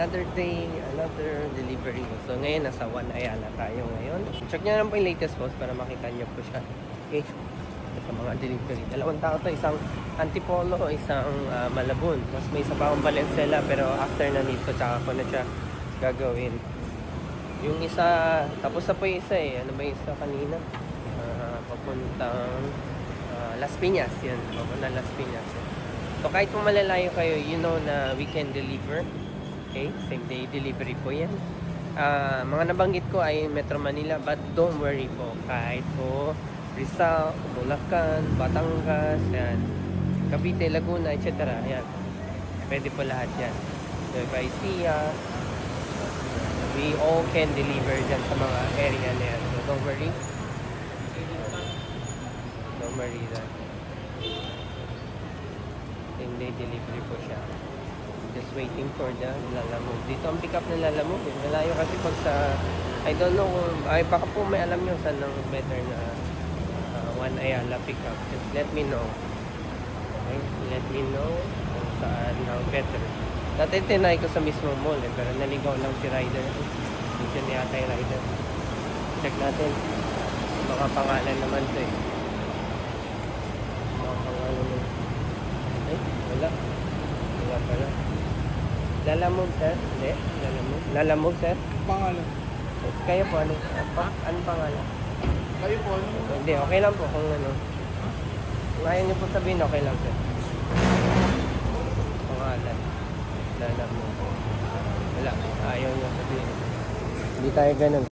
Another day, another delivery. So ngayon, nasa One Ayala tayo ngayon. Check nyo lang po yung latest post para makita nyo po siya. Okay. Sa mga delivery. Dalawang tao to, isang Antipolo, isang Malabon. Mas may isa pa akong Valenzuela, pero after na nito, tsaka ko na siya gagawin. Yung isa, tapos na po yung isa eh. Ano ba yung isa kanina? Papuntang Las Piñas. Yan, papuntang Las Piñas. So kahit kung malalayo kayo, you know na we can deliver. Okay, same day delivery po yan. Mga nabanggit ko ay Metro Manila, but don't worry po. Kahit po Rizal, Bulacan, Batangas, yan, Cavite, Laguna, etc. Yan. Pwede po lahat yan. Nueva Ecija, we all can deliver dyan sa mga area na yan. So don't worry. Don't worry that. Same day delivery po siya. Just waiting for the Lalamove. Dito ang pick up ng Lalamove. Malayo kasi pag sa, I don't know, ay baka po may alam nyo saan ang better na One Ayala pick up. Just let me know. Okay? Let me know kung saan ang better. Dati tinay ko sa mismo mall eh, pero naligaw lang si rider. Dito niya yata yung rider. Check natin. Baka pangalan naman to eh. Baka pangalan naman. Ay, wala. Wala pala. Lalamove, sir? Hindi? Lalamove? Lalamove, sir? Pangalan. Kayo po, ano? Anong pangalan? Kayo po, ano? Hindi, okay lang po kung ano. Kung ayaw niyo po sabihin, okay lang, sir. Pangalan. Lalamove. Wala, ayaw niyo sabihin. Hindi tayo ganun.